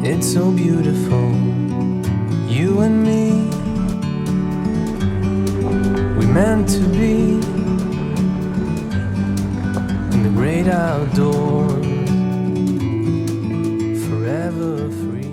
It's so beautiful, you and me. We meant to be in the great outdoors, forever free.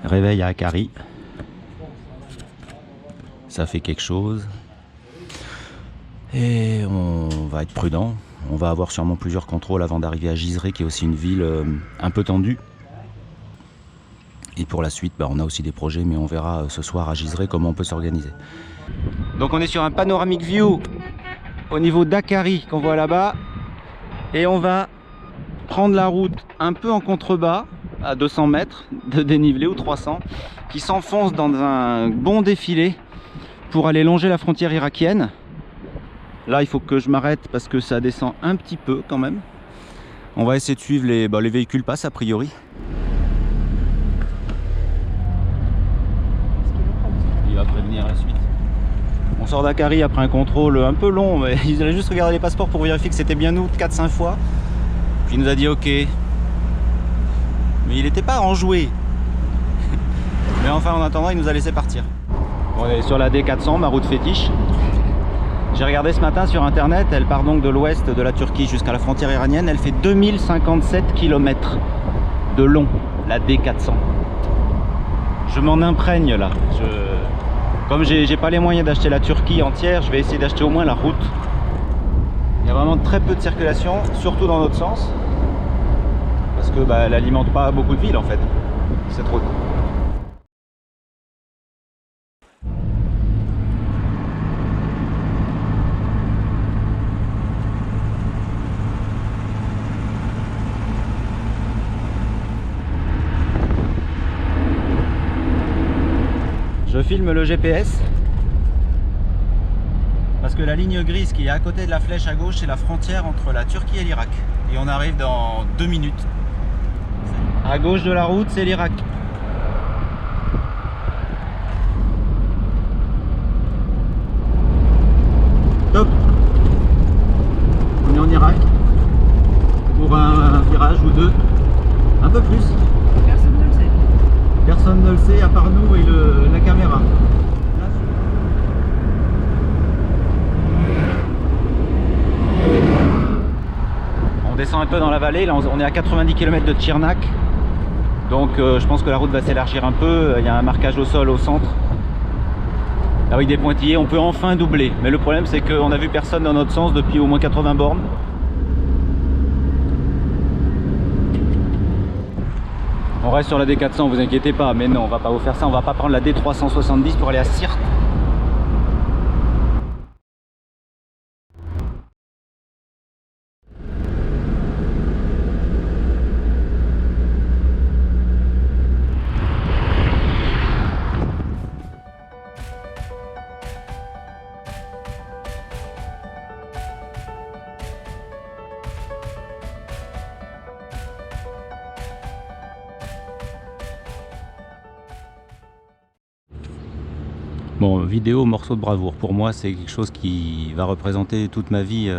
Réveil à Akkari, ça fait quelque chose et on va être prudent. On va avoir sûrement plusieurs contrôles avant d'arriver à Gisret, qui est aussi une ville un peu tendue. Et pour la suite, on a aussi des projets, mais on verra ce soir à Gisret comment on peut s'organiser. Donc on est sur un panoramic view au niveau d'Akkari qu'on voit là-bas, et on va prendre la route un peu en contrebas à 200 mètres de dénivelé ou 300, qui s'enfonce dans un bon défilé pour aller longer la frontière irakienne. Là il faut que je m'arrête parce que ça descend un petit peu quand même. On va essayer de suivre les véhicules passent a priori. Il va prévenir la suite. On sort d'Akkari après un contrôle un peu long, mais ils allaient juste regarder les passeports pour vérifier que c'était bien nous 4-5 fois. Puis il nous a dit ok. Mais il n'était pas enjoué. Mais enfin en attendant il nous a laissé partir. On est sur la D400, ma route fétiche. J'ai regardé ce matin sur internet, elle part donc de l'ouest de la Turquie jusqu'à la frontière iranienne. Elle fait 2057 km de long, la D400. Je m'en imprègne là. Comme j'ai pas les moyens d'acheter la Turquie entière, je vais essayer d'acheter au moins la route. Il y a vraiment très peu de circulation, surtout dans notre sens. Parce que elle n'alimente pas beaucoup de villes en fait, cette route. Je filme le GPS parce que la ligne grise qui est à côté de la flèche à gauche, c'est la frontière entre la Turquie et l'Irak. Et on arrive dans 2 minutes. À gauche de la route, c'est l'Irak. Top. On est en Irak pour un virage ou deux, un peu plus. Personne ne le sait. Personne ne le sait à part nous et la caméra. On descend un peu dans la vallée, là on est à 90 km de Tchirnak. Donc je pense que la route va s'élargir un peu. Il y a un marquage au sol au centre avec des pointillés, on peut enfin doubler. Mais le problème c'est qu'on n'a vu personne dans notre sens depuis au moins 80 bornes. On reste sur la D400, vous inquiétez pas, mais non, on va pas vous faire ça, on va pas prendre la D370 pour aller à Sirte. Bon, vidéo, morceau de bravoure. Pour moi, c'est quelque chose qui va représenter toute ma vie,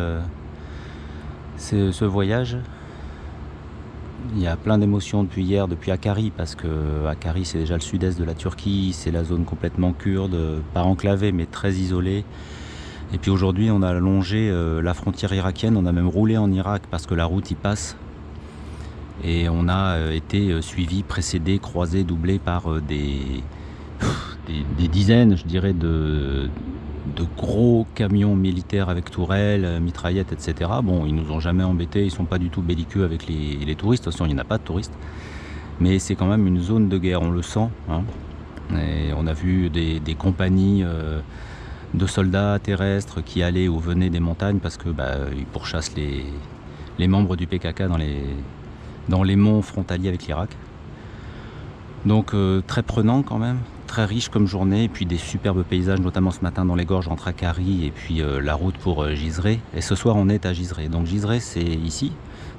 ce voyage. Il y a plein d'émotions depuis hier, depuis Akkari, parce que Akkari, c'est déjà le sud-est de la Turquie, c'est la zone complètement kurde, pas enclavée, mais très isolée. Et puis aujourd'hui, on a longé la frontière irakienne, on a même roulé en Irak parce que la route y passe. Et on a été suivi, précédé, croisé, doublé par des dizaines, je dirais, de gros camions militaires avec tourelles, mitraillettes, etc. Bon, ils nous ont jamais embêtés, ils sont pas du tout belliqueux avec les touristes. De toute façon, il n'y en a pas de touristes. Mais c'est quand même une zone de guerre, on le sent. Hein. Et on a vu des compagnies de soldats terrestres qui allaient ou venaient des montagnes parce que ils pourchassent les membres du PKK dans les monts frontaliers avec l'Irak. Donc très prenant quand même, très riche comme journée, et puis des superbes paysages, notamment ce matin dans les gorges entre Akkari et puis la route pour Gisré. Et ce soir on est à Gisré. Donc Gisré c'est ici.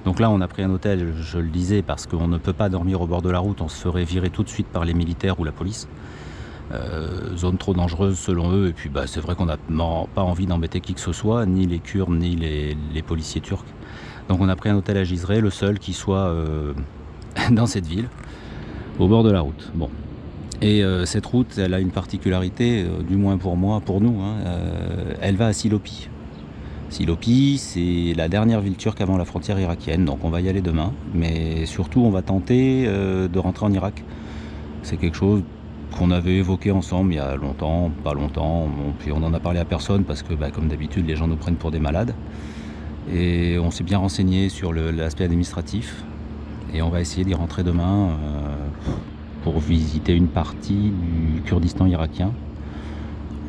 Donc là on a pris un hôtel, je le disais, parce qu'on ne peut pas dormir au bord de la route, on se ferait virer tout de suite par les militaires ou la police. Zone trop dangereuse selon eux, et puis c'est vrai qu'on n'a pas envie d'embêter qui que ce soit, ni les Kurdes, ni les policiers turcs. Donc on a pris un hôtel à Gisré, le seul qui soit dans cette ville, au bord de la route. Bon. Et cette route, elle a une particularité, du moins pour moi, pour nous, elle va à Silopi. Silopi, c'est la dernière ville turque avant la frontière irakienne, donc on va y aller demain, mais surtout on va tenter de rentrer en Irak. C'est quelque chose qu'on avait évoqué ensemble il y a longtemps, pas longtemps, puis on en a parlé à personne parce que comme d'habitude les gens nous prennent pour des malades. Et on s'est bien renseigné sur l'aspect administratif et on va essayer d'y rentrer demain pour visiter une partie du Kurdistan irakien.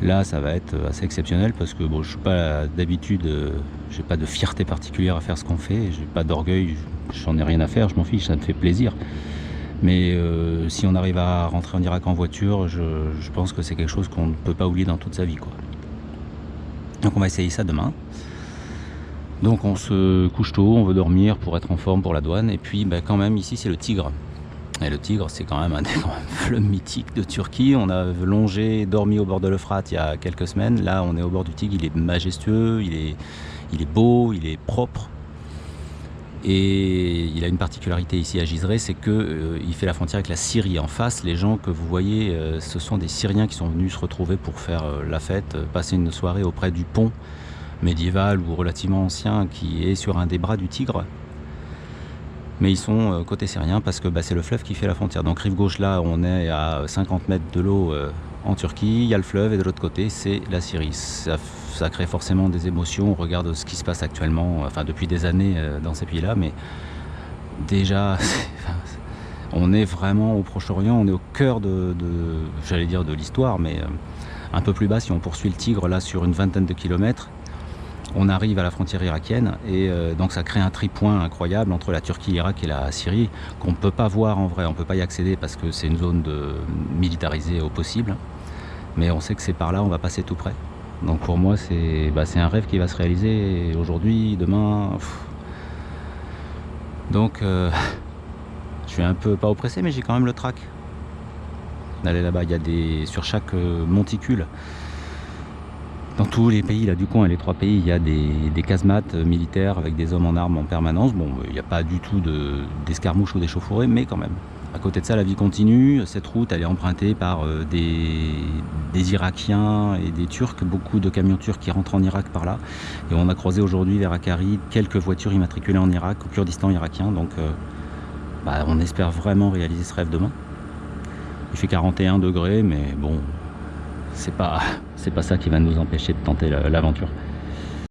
Là ça va être assez exceptionnel parce que je suis pas d'habitude, j'ai pas de fierté particulière à faire ce qu'on fait, j'ai pas d'orgueil, j'en ai rien à faire, je m'en fiche, ça me fait plaisir. Mais si on arrive à rentrer en Irak en voiture, je pense que c'est quelque chose qu'on ne peut pas oublier dans toute sa vie, quoi. Donc on va essayer ça demain. Donc on se couche tôt, on veut dormir pour être en forme pour la douane. Et puis quand même ici c'est le Tigre. Et le Tigre c'est quand même un des fleuves mythiques de Turquie. On a longé, dormi au bord de l'Euphrate il y a quelques semaines. Là on est au bord du Tigre, il est majestueux, il est beau, il est propre. Et il a une particularité ici à Gisré, c'est qu'il fait la frontière avec la Syrie. En face, les gens que vous voyez, ce sont des Syriens qui sont venus se retrouver pour faire la fête, passer une soirée auprès du pont médiéval ou relativement ancien qui est sur un des bras du Tigre. Mais ils sont côté syrien parce que c'est le fleuve qui fait la frontière. Donc rive gauche là, on est à 50 mètres de l'eau en Turquie, il y a le fleuve et de l'autre côté c'est la Syrie. Ça crée forcément des émotions, on regarde ce qui se passe actuellement, depuis des années dans ces pays-là, mais déjà on est vraiment au Proche-Orient, on est au cœur j'allais dire de l'histoire, mais un peu plus bas, si on poursuit le Tigre là sur une vingtaine de kilomètres, on arrive à la frontière irakienne et donc ça crée un tripoint incroyable entre la Turquie, l'Irak et la Syrie qu'on ne peut pas voir en vrai, on ne peut pas y accéder parce que c'est une zone militarisée au possible, mais on sait que c'est par là, on va passer tout près. Donc pour moi c'est un rêve qui va se réaliser aujourd'hui, demain. Donc je suis un peu pas oppressé, mais j'ai quand même le trac d'aller là-bas. Il y a sur chaque monticule, dans tous les pays là du coin, les 3 pays, il y a des casemates militaires avec des hommes en armes en permanence. Bon, il n'y a pas du tout d'escarmouches ou d'échauffourées, mais quand même. À côté de ça, la vie continue. Cette route, elle est empruntée par des Irakiens et des Turcs, beaucoup de camions turcs qui rentrent en Irak par là. Et on a croisé aujourd'hui vers Akkari quelques voitures immatriculées en Irak, au Kurdistan irakien. Donc on espère vraiment réaliser ce rêve demain. Il fait 41 degrés, mais bon, c'est pas ça qui va nous empêcher de tenter l'aventure.